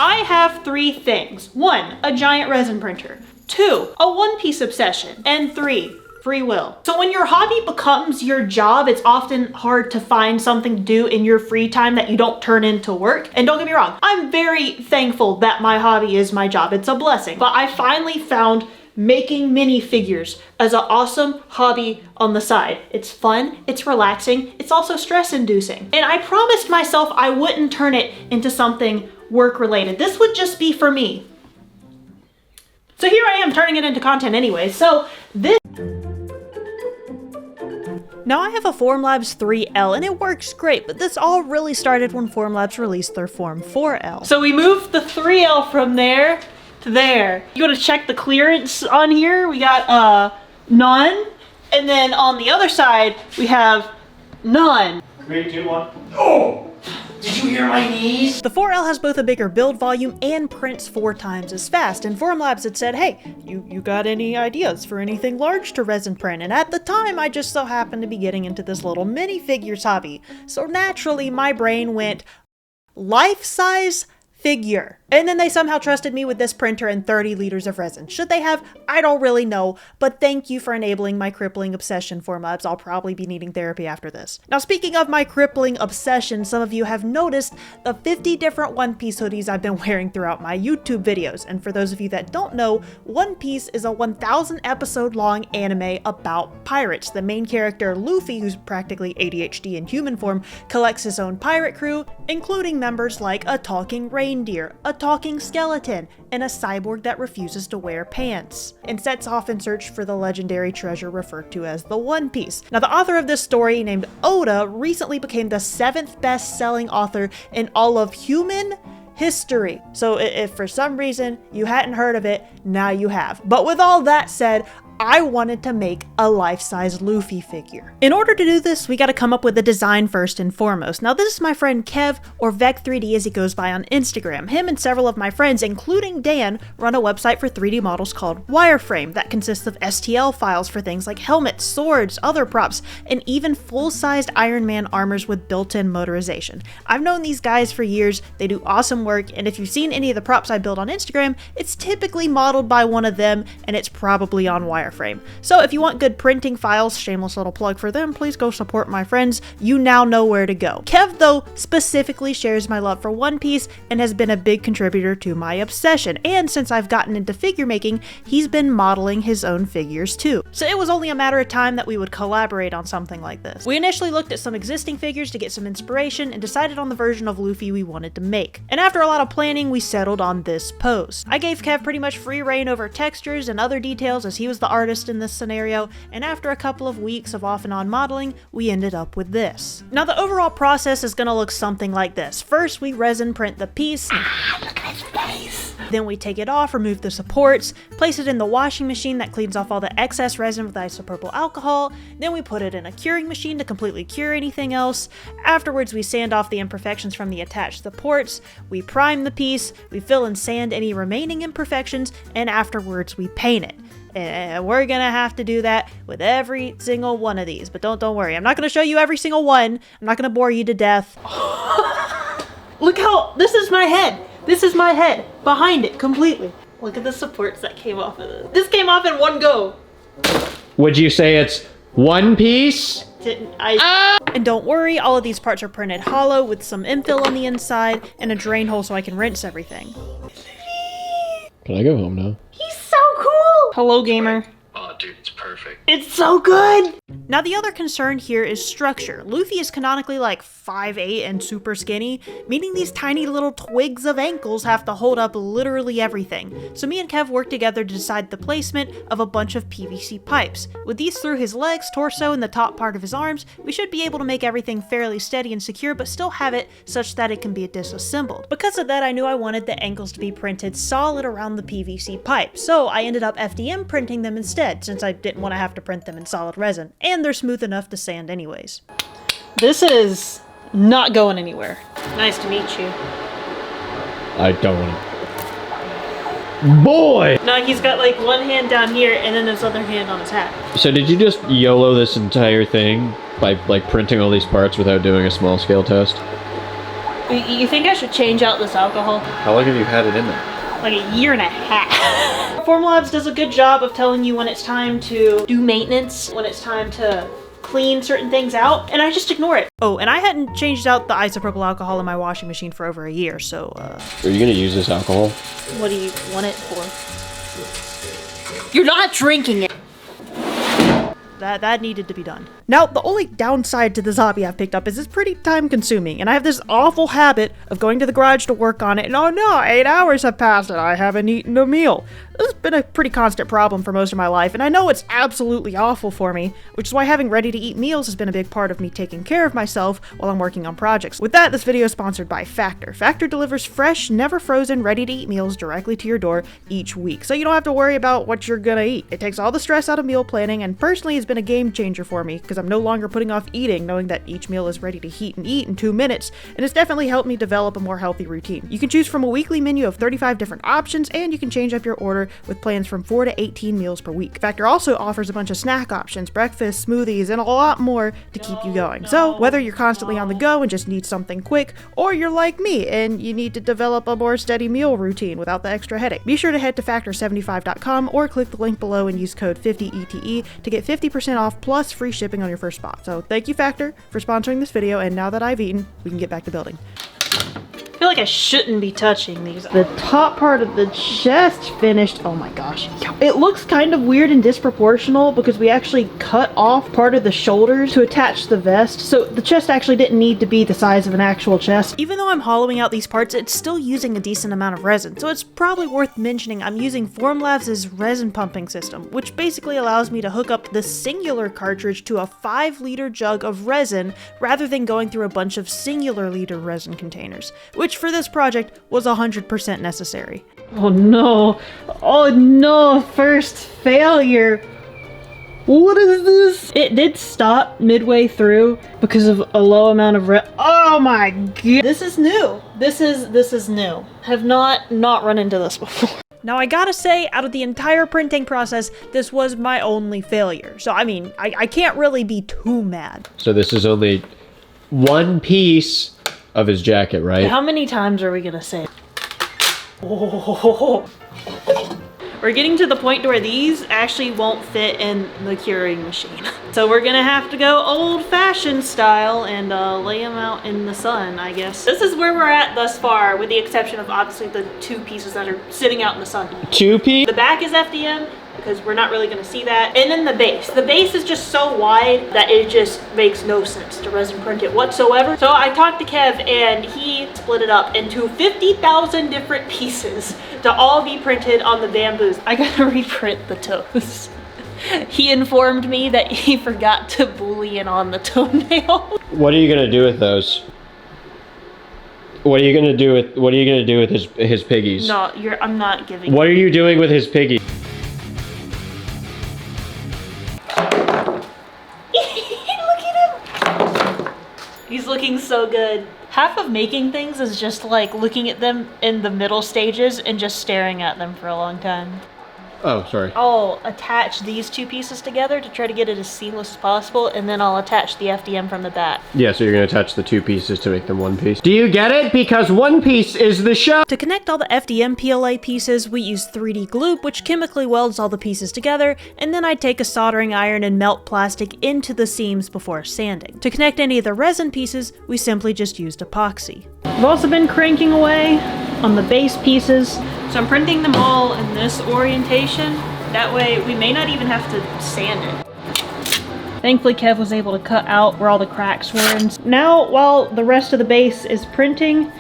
I have 3 things. 1, a giant resin printer. 2, a one-piece obsession. And 3, free will. So when your hobby becomes your job, it's often hard to find something to do in your free time that you don't turn into work. And don't get me wrong, I'm very thankful that my hobby is my job. It's a blessing. But I finally found making minifigures as an awesome hobby on the side. It's fun, it's relaxing, it's also stress inducing. And I promised myself I wouldn't turn it into something work related. This would just be for me. So here I am turning it into content anyway. So this... Now I have a Formlabs 3L and it works great, but this all really started when Formlabs released their Form 4L. So we moved the 3L from there to there. You gotta check the clearance on here. We got none, and then on the other side we have none. 3, 2, 1. Oh! Did you hear my knees? The 4L has both a bigger build volume and prints 4 times as fast, and Formlabs had said, hey, you got any ideas for anything large to resin print? And at the time, I just so happened to be getting into this little minifigures hobby. So naturally, my brain went, life-size figure. And then they somehow trusted me with this printer and 30 liters of resin. Should they have? I don't really know, but thank you for enabling my crippling obsession, Formlabs. I'll probably be needing therapy after this. Now, speaking of my crippling obsession, some of you have noticed the 50 different One Piece hoodies I've been wearing throughout my YouTube videos. And for those of you that don't know, One Piece is a 1,000 episode long anime about pirates. The main character, Luffy, who's practically ADHD in human form, collects his own pirate crew, including members like a talking reindeer, a talking skeleton, and a cyborg that refuses to wear pants, and sets off in search for the legendary treasure referred to as the One Piece. Now, the author of this story, named Oda, recently became the 7th best-selling author in all of human history. So if for some reason you hadn't heard of it, now you have. But with all that said, I wanted to make a life-size Luffy figure. In order to do this, we gotta come up with a design first and foremost. Now this is my friend Kev, or Vec3D as he goes by on Instagram. Him and several of my friends, including Dan, run a website for 3D models called Wireframe that consists of STL files for things like helmets, swords, other props, and even full-sized Iron Man armors with built-in motorization. I've known these guys for years, they do awesome work, and if you've seen any of the props I build on Instagram, it's typically modeled by one of them, and it's probably on Wireframe. So if you want good printing files, shameless little plug for them, please go support my friends. You now know where to go. Kev, though, specifically shares my love for One Piece and has been a big contributor to my obsession. And since I've gotten into figure making, he's been modeling his own figures too. So it was only a matter of time that we would collaborate on something like this. We initially looked at some existing figures to get some inspiration and decided on the version of Luffy we wanted to make. And after a lot of planning, we settled on this pose. I gave Kev pretty much free reign over textures and other details as he was the artist in this scenario, and after a couple of weeks of off and on modeling, we ended up with this. Now the overall process is gonna look something like this. First, we resin print the piece. Look at his face! Then we take it off, remove the supports, place it in the washing machine that cleans off all the excess resin with isopropyl alcohol. Then we put it in a curing machine to completely cure anything else. Afterwards, we sand off the imperfections from the attached supports, we prime the piece, we fill and sand any remaining imperfections, and afterwards we paint it. And we're gonna have to do that with every single one of these. But don't worry, I'm not gonna show you every single one. I'm not gonna bore you to death. Look how, this is my head. This is my head, behind it completely. Look at the supports that came off of this. This came off in one go. Would you say it's One Piece? And don't worry, all of these parts are printed hollow with some infill on the inside and a drain hole so I can rinse everything. Can I go home now? He's so cool! Hello, gamer. Oh, dude, it's perfect. It's so good! Now, the other concern here is structure. Luffy is canonically like 5'8" and super skinny, meaning these tiny little twigs of ankles have to hold up literally everything. So me and Kev worked together to decide the placement of a bunch of PVC pipes. With these through his legs, torso, and the top part of his arms, we should be able to make everything fairly steady and secure, but still have it such that it can be disassembled. Because of that, I knew I wanted the ankles to be printed solid around the PVC pipe, so I ended up FDM printing them instead, since I didn't want to have to print them in solid resin, and they're smooth enough to sand anyways. This is not going anywhere. Nice to meet you. I don't want to. Boy! No, he's got like one hand down here and then his other hand on his hat. So did you just YOLO this entire thing by like printing all these parts without doing a small scale test? You think I should change out this alcohol? How long have you had it in there? Like a year and a half. Formlabs does a good job of telling you when it's time to do maintenance, when it's time to clean certain things out, and I just ignore it. Oh, and I hadn't changed out the isopropyl alcohol in my washing machine for over a year, so Are you gonna use this alcohol? what do you want it for? You're not drinking it! That needed to be done. Now, the only downside to this hobby I've picked up is it's pretty time consuming, and I have this awful habit of going to the garage to work on it, and oh no, 8 hours have passed and I haven't eaten a meal. This has been a pretty constant problem for most of my life, and I know it's absolutely awful for me, which is why having ready-to-eat meals has been a big part of me taking care of myself while I'm working on projects. With that, this video is sponsored by Factor. Factor delivers fresh, never frozen, ready-to-eat meals directly to your door each week, so you don't have to worry about what you're gonna eat. It takes all the stress out of meal planning, and personally has been a game changer for me, because I'm no longer putting off eating, knowing that each meal is ready to heat and eat in 2 minutes, and it's definitely helped me develop a more healthy routine. You can choose from a weekly menu of 35 different options, and you can change up your order with plans from 4 to 18 meals per week. Factor also offers a bunch of snack options, breakfast, smoothies, and a lot more to keep you going. So whether you're constantly on the go and just need something quick, or you're like me and you need to develop a more steady meal routine without the extra headache, be sure to head to factor75.com or click the link below and use code 50ETE to get 50% off plus free shipping on your first spot. So thank you, Factor, for sponsoring this video, and now that I've eaten, we can get back to building. I feel like I shouldn't be touching these. The top part of the chest finished. Oh my gosh. It looks kind of weird and disproportional because we actually cut off part of the shoulders to attach the vest. So the chest actually didn't need to be the size of an actual chest. Even though I'm hollowing out these parts, it's still using a decent amount of resin. So it's probably worth mentioning I'm using Formlabs' resin pumping system, which basically allows me to hook up the singular cartridge to a 5-liter jug of resin rather than going through a bunch of singular liter resin containers, which for this project was 100% necessary. Oh no, first failure. What is this? It did stop midway through because of a low amount of oh my god. This is new. This is new. Have not run into this before. Now I gotta say, out of the entire printing process, this was my only failure. So I mean, I can't really be too mad. So this is only one piece of his jacket, right? How many times are we gonna say? Oh. We're getting to the point where these actually won't fit in the curing machine. So we're gonna have to go old-fashioned style and lay them out in the sun, I guess. This is where we're at thus far, with the exception of obviously the 2 pieces that are sitting out in the sun. 2 piece? The back is FDM, because we're not really gonna see that. And then the base. The base is just so wide that it just makes no sense to resin print it whatsoever. So I talked to Kev and he split it up into 50,000 different pieces to all be printed on the bamboos. I gotta reprint the toes. He informed me that he forgot to boolean on the toenail. What are you gonna do with those? What are you gonna do with his piggies? No, I'm not giving. What are you doing with his piggies? He's looking so good. Half of making things is just like looking at them in the middle stages and just staring at them for a long time. Oh, sorry. I'll attach these 2 pieces together to try to get it as seamless as possible, and then I'll attach the FDM from the back. Yeah, so you're gonna attach the 2 pieces to make them 1 piece. Do you get it? Because 1 piece is the show! To connect all the FDM PLA pieces, we use 3D glue, which chemically welds all the pieces together, and then I take a soldering iron and melt plastic into the seams before sanding. To connect any of the resin pieces, we simply just used epoxy. I've also been cranking away on the base pieces. So I'm printing them all in this orientation. That way we may not even have to sand it. Thankfully Kev was able to cut out where all the cracks were. And now while the rest of the base is printing,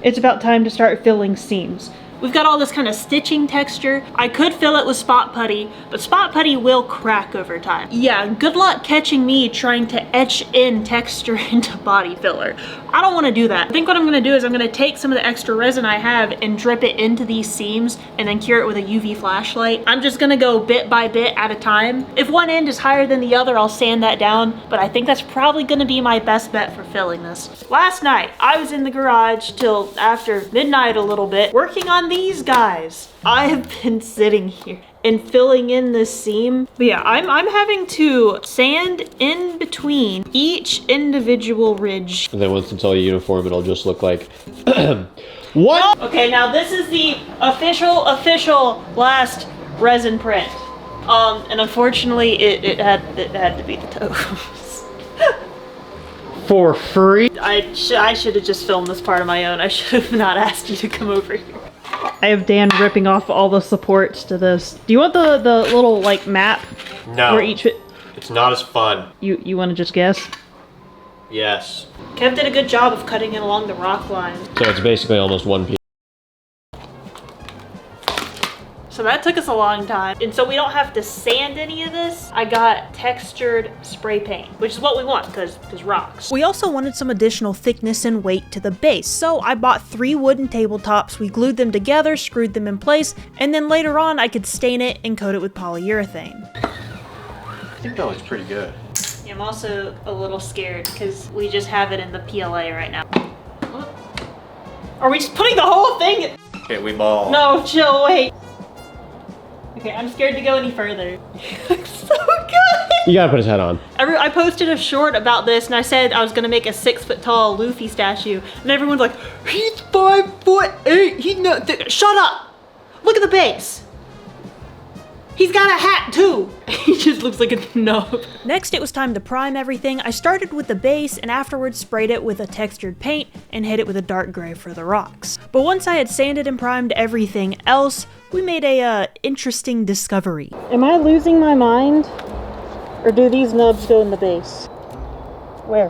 it's about time to start filling seams. We've got all this kind of stitching texture. I could fill it with spot putty, but spot putty will crack over time. Yeah, good luck catching me trying to etch in texture into body filler. I don't want to do that. I think what I'm going to do is I'm going to take some of the extra resin I have and drip it into these seams and then cure it with a UV flashlight. I'm just going to go bit by bit at a time. If one end is higher than the other, I'll sand that down, but I think that's probably going to be my best bet for filling this. Last night, I was in the garage till after midnight a little bit, working on these guys. I have been sitting here and filling in this seam. But yeah, I'm having to sand in between each individual ridge. And then once it's all uniform, it'll just look like what? Okay, now this is the official last resin print. And unfortunately it had to be the toes. For free? I should have just filmed this part on my own. I should have not asked you to come over here. I have Dan ripping off all the supports to this. Do you want the little like map? No. Where each It's not as fun. You want to just guess? Yes. Kev did a good job of cutting it along the rock line. So it's basically almost one piece. So that took us a long time. And so we don't have to sand any of this. I got textured spray paint, which is what we want because rocks. We also wanted some additional thickness and weight to the base. So I bought 3 wooden tabletops. We glued them together, screwed them in place, and then later on I could stain it and coat it with polyurethane. I think that looks pretty good. Yeah, I'm also a little scared because we just have it in the PLA right now. Are we just putting the whole thing? Okay, we ball. No, chill, wait. Okay, I'm scared to go any further. It looks so good! You gotta put his head on. I posted a short about this and I said I was gonna make a 6-foot tall Luffy statue and everyone's like, he's 5'8", he's not, shut up! Look at the base! He's got a hat too! He just looks like a nub. Next it was time to prime everything. I started with the base and afterwards sprayed it with a textured paint and hit it with a dark gray for the rocks. But once I had sanded and primed everything else, we made a interesting discovery. Am I losing my mind? Or do these nubs go in the base? Where?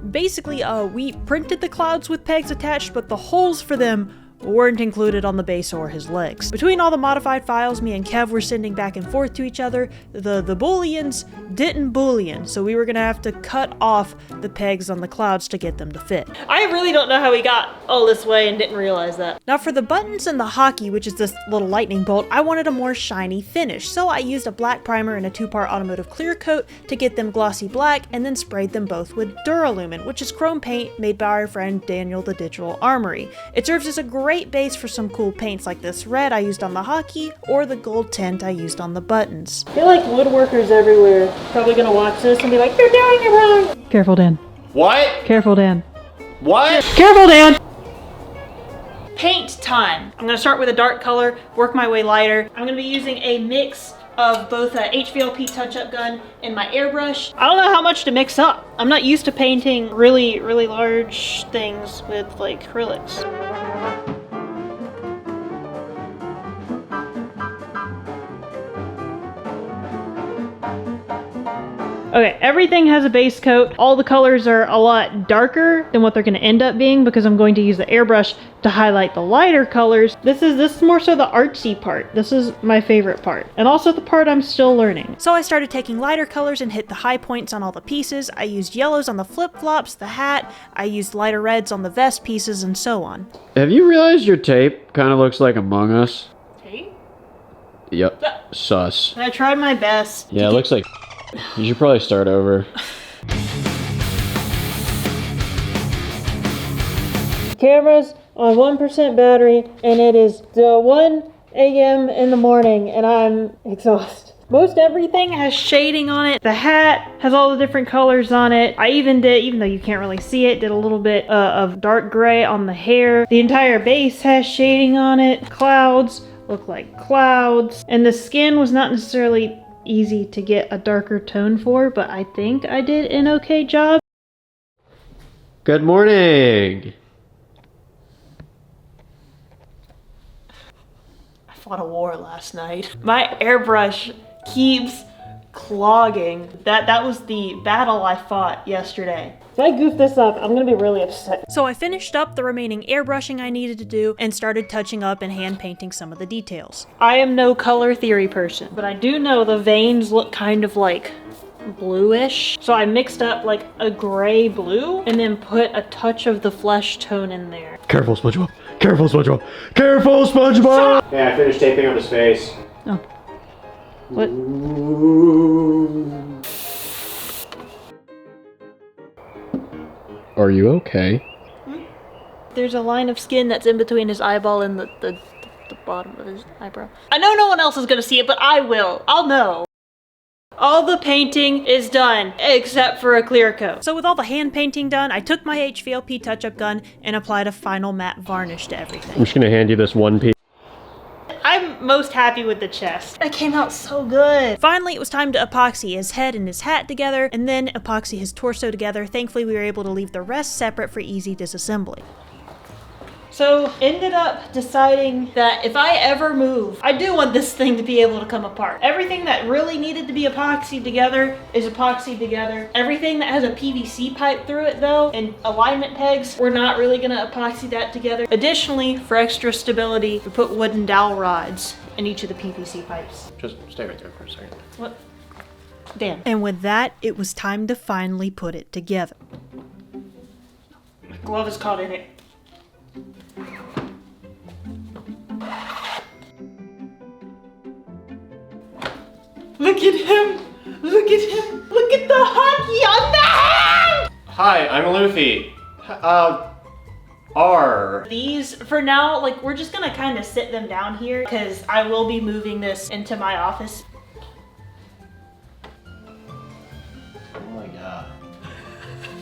Basically, we printed the clouds with pegs attached, but the holes for them weren't included on the base or his legs. Between all the modified files me and Kev were sending back and forth to each other, the booleans didn't boolean, so we were gonna have to cut off the pegs on the clouds to get them to fit. I really don't know how we got all this way and didn't realize that. Now for the buttons and the hockey, which is this little lightning bolt, I wanted a more shiny finish, so I used a black primer and a 2-part automotive clear coat to get them glossy black and then sprayed them both with Duralumin, which is chrome paint made by our friend Daniel the Digital Armory. It serves as a great base for some cool paints like this red I used on the hockey or the gold tint I used on the buttons. I feel like woodworkers everywhere probably gonna watch this and be like, you're doing it wrong! Careful, Dan. What? Careful, Dan. What? Careful, Dan! Paint time. I'm gonna start with a dark color, work my way lighter. I'm gonna be using a mix of both a HVLP touch-up gun and my airbrush. I don't know how much to mix up. I'm not used to painting really large things with like acrylics. Okay, everything has a base coat. All the colors are a lot darker than what they're gonna end up being because I'm going to use the airbrush to highlight the lighter colors. This is more so the artsy part. This is my favorite part. And also the part I'm still learning. So I started taking lighter colors and hit the high points on all the pieces. I used yellows on the flip-flops, the hat. I used lighter reds on the vest pieces and so on. Have you realized your tape kind of looks like Among Us? Tape? Yep. Sus. I tried my best. Yeah, it looks like you should probably start over. Camera's on 1% battery and it is 1 a.m. in the morning and I'm exhausted. Most everything has shading on it. The hat has all the different colors on it. I even did, even though you can't really see it, did a little bit of dark gray on the hair. The entire base has shading on it. Clouds look like clouds. And the skin was not necessarily easy to get a darker tone for, but I think I did an okay job. Good morning. I fought a war last night. My airbrush keeps clogging. That was the battle I fought yesterday. If I goof this up, I'm gonna be really upset. So I finished up the remaining airbrushing I needed to do and started touching up and hand painting some of the details. I am no color theory person, but I do know the veins look kind of like bluish. So I mixed up like a gray blue and then put a touch of the flesh tone in there. Careful, SpongeBob. Careful, SpongeBob. Careful, SpongeBob! Yeah, I finished taping up his face. Oh. What? Are you okay? There's a line of skin that's in between his eyeball and the the bottom of his eyebrow. I know no one else is gonna see it, but I will. I'll know. All the painting is done, except for a clear coat. So with all the hand painting done, I took my HVLP touch-up gun and applied a final matte varnish to everything. I'm just gonna hand you this one piece. I'm most happy with the chest. It came out so good. Finally, it was time to epoxy his head and his hat together, and then epoxy his torso together. Thankfully, we were able to leave the rest separate for easy disassembly. So, ended up deciding that if I ever move, I do want this thing to be able to come apart. Everything that really needed to be epoxied together is epoxied together. Everything that has a PVC pipe through it though, and alignment pegs, we're not really gonna epoxy that together. Additionally, for extra stability, we put wooden dowel rods in each of the PVC pipes. Just stay right there for a second. What? Damn. And with that, it was time to finally put it together. My glove is caught in it. Look at him! Look at him! Look at the hockey on the hand! Hi, I'm Luffy. R. These, for now, like, we're just gonna kind of sit them down here because I will be moving this into my office. Oh my god.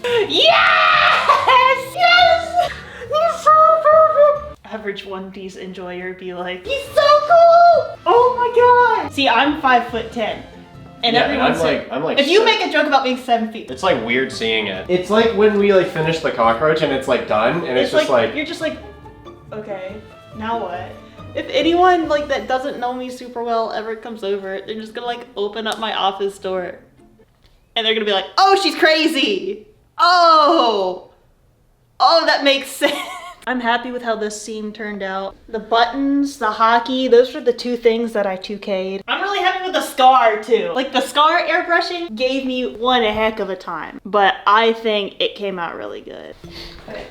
Yes! Yes! He's so perfect! Average One Piece enjoyer be like, he's so cool! Oh my god! See, I'm 5'10". And Yeah, everyone's I'm like if you make a joke about being 7 feet. It's like weird seeing it. It's like when we like finish the cockroach and it's like done and it's just like you're just like, okay, now what? If anyone like that doesn't know me super well ever comes over, they're just gonna like open up my office door and they're gonna be like, oh, she's crazy. Oh, that makes sense. I'm happy with how this scene turned out. The buttons, the hockey, those were the two things that I 2K'd. I'm really happy with the scar too. Like the scar airbrushing gave me one heck of a time, but I think it came out really good. Okay,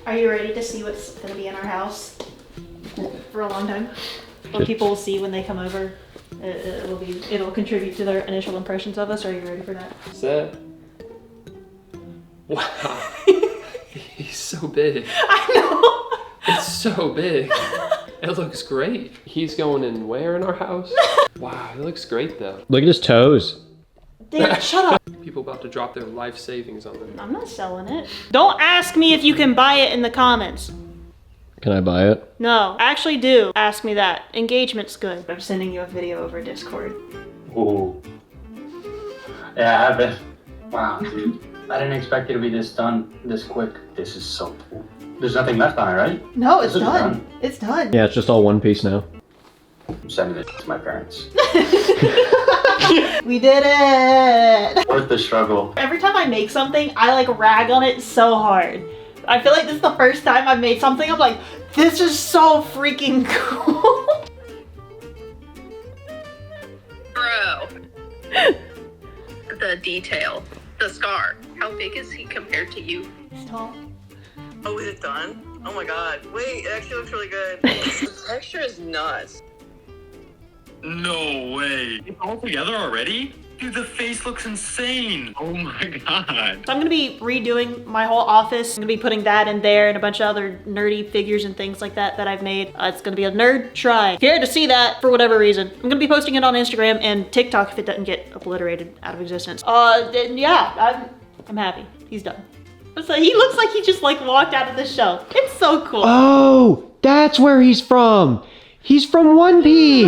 are you ready to see what's gonna be in our house for a long time? What people will see when they come over. It'll contribute to their initial impressions of us. Are you ready for that? Set. Wow. He's so big. I know. It's so big. It looks great. He's going in where in our house? Wow, it looks great though. look at his toes. Damn, shut up. People about to drop their life savings on them. I'm not selling it. Don't ask me if you can buy it in the comments. Can I buy it? No, actually do. Ask me that. Engagement's good. I'm sending you a video over Discord. Ooh. Yeah, I've been. Wow, dude. I didn't expect it to be this done this quick. This is so cool. There's nothing left on it, right? No, it's This is done. It's done. Yeah, it's just all one piece now. I'm sending it to my parents. We did it. Worth the struggle. Every time I make something, I like rag on it so hard. I feel like this is the first time I've made something, I'm like, this is so freaking cool. Bro. The detail. The scar. How big is he compared to you? It's tall. Oh, is it done? Oh my god. Wait, it actually looks really good. The texture is nuts. No way. It's all together already? Dude, the face looks insane. Oh my god. So I'm gonna be redoing my whole office. I'm gonna be putting that in there and a bunch of other nerdy figures and things like that that I've made. It's gonna be a nerd shrine. If you're here to see that for whatever reason, I'm gonna be posting it on Instagram and TikTok if it doesn't get obliterated out of existence. Then yeah, I'm happy. He's done. So he looks like he just like walked out of the show. It's so cool. Oh, that's where he's from. He's from One Piece.